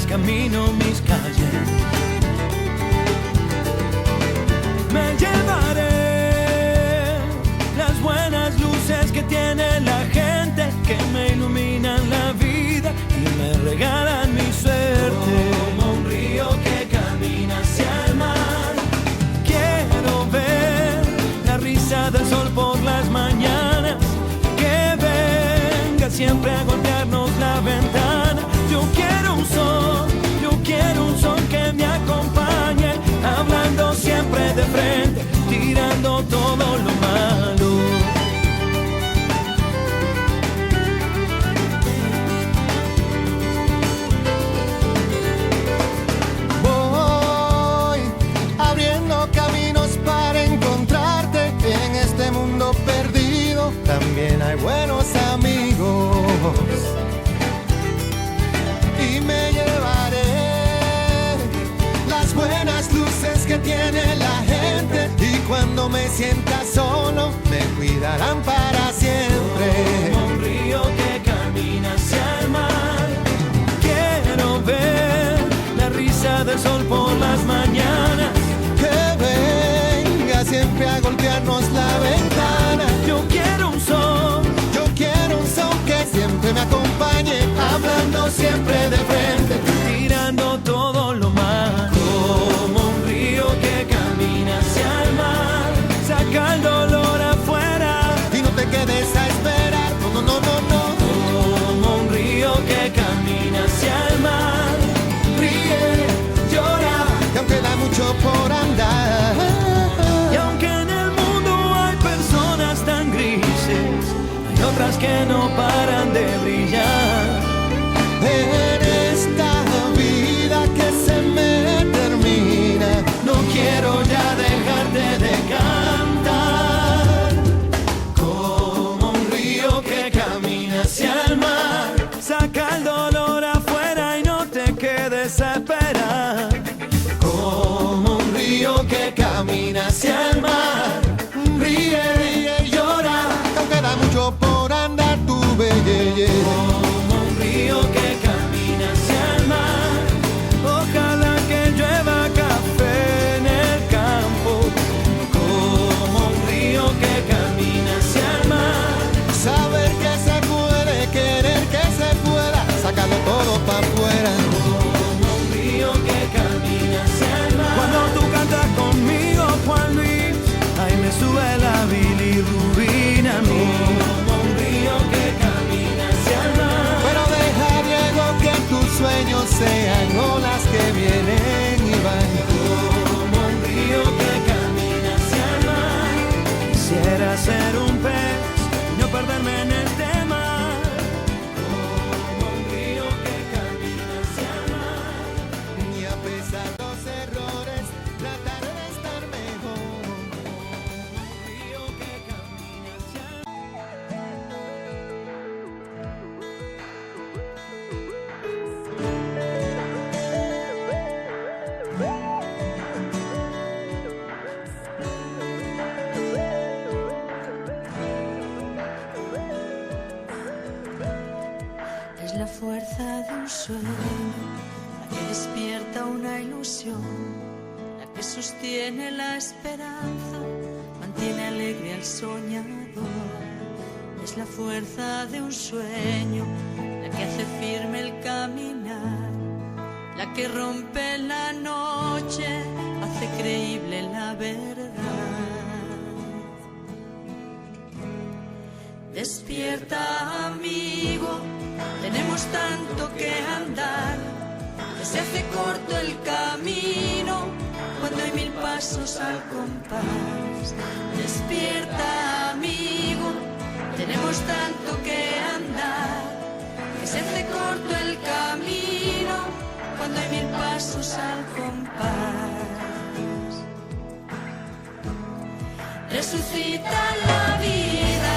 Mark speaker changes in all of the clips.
Speaker 1: Camino mis calles, me llevaré las buenas luces que tiene la gente, que me iluminan la vida y me regalan mi suerte. Como un río que camina hacia el mar, quiero ver la risa del sol por las mañanas, que venga siempre a golpearnos la ventana. Yo quiero un sol, quiero un sol que me acompañe, hablando siempre de frente, tirando todo lo malo.
Speaker 2: Voy abriendo caminos para encontrarte en este mundo perdido. También hay buenos amigos. Y me llevaré las buenas luces que tiene la gente, y cuando me sienta solo me cuidarán para siempre.
Speaker 1: Como un río que camina hacia el mar, quiero ver la risa del sol por las mañanas,
Speaker 2: que venga siempre a golpearnos la ventana.
Speaker 1: Yo quiero un sol,
Speaker 2: que siempre me acompañe, hablando siempre de frente,
Speaker 1: tirando todo lo malo. Como un río que camina hacia el mar, saca el dolor afuera
Speaker 2: y no te quedes a esperar. No, no, no, no.
Speaker 1: Como un río que camina hacia el mar, ríe, llora,
Speaker 2: que aunque da mucho por andar,
Speaker 1: y aunque en el mundo hay personas tan grises, hay otras que no paran de brillar.
Speaker 2: en esta vida que se me termina,
Speaker 1: No quiero ya dejarte de cantar. Como un río que camina hacia el mar, saca el dolor afuera y no te quedes a esperar. Como un río que camina hacia el mar, ríe, ríe y llora,
Speaker 2: que aunque da mucho por andar, tu belleza.
Speaker 1: como un río que camina hacia el mar. Ojalá que llueva café en el campo, como un río que camina hacia el mar.
Speaker 2: Saber que se puede, querer que se pueda, sacarlo todo para afuera.
Speaker 1: Como un río que camina hacia el mar. Cuando tú cantas conmigo, Juan Luis, ahí me sube la bilirrubina a mí. Como un río que camina hacia el mar.
Speaker 2: Pero deja, Diego, que tus sueños sean olas que vienen y van.
Speaker 1: Como un río que camina hacia el mar. Quisiera ser un pez y no perderme en este mar. Como un río que camina hacia el mar.
Speaker 2: Y a pesar de los errores, tratar de estar mejor.
Speaker 1: Como un río que camina hacia el mar.
Speaker 3: Es la fuerza de un sueño, la que despierta una ilusión, la que sostiene la esperanza, mantiene alegre al soñador. Es la fuerza de un sueño, la que hace firme el caminar, la que rompe la noche, hace creíble la verdad. Despierta, amigo, tenemos tanto que andar, que se hace corto el camino cuando hay 1000 pasos al compás. Despierta, amigo, tenemos tanto que andar, que se hace corto el resucita la vida,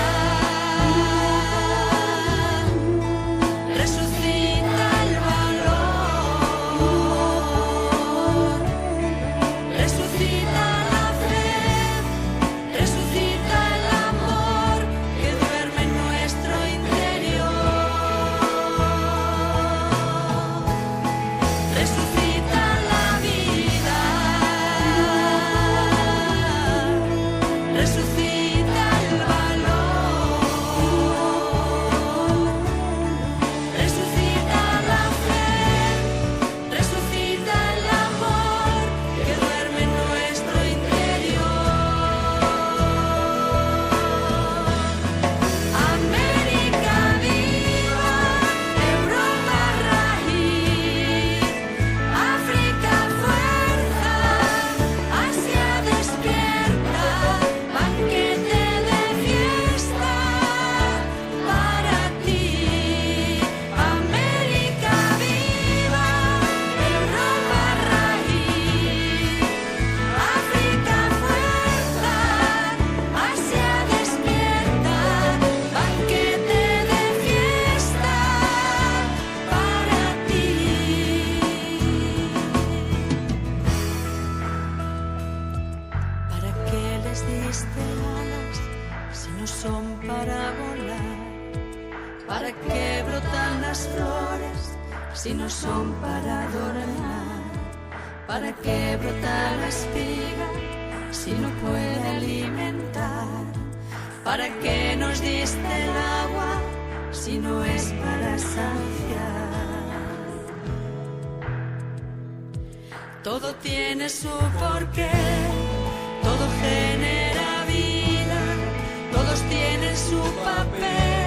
Speaker 3: resucita el valor, resucita la fe, resucita el amor que duerme en nuestro interior, resucita la vida, resucita el valor, resucita la fe, resucita el amor que duerme en nuestro interior. América viva, Europa raíz, África fuerza, Asia despierta, banquete de fiesta para ti. América viva, Europa raíz, África fuerza, Asia despierta, banquete de fiesta para ti. ¿Para qué les diste alas si no son para volar? ¿Para qué brotan las flores si no son para adornar? ¿Para qué brota la espiga si no puede alimentar? ¿Para qué nos diste el agua si no es para saciar? Todo tiene su porqué, todo genera vida, todos tienen su papel.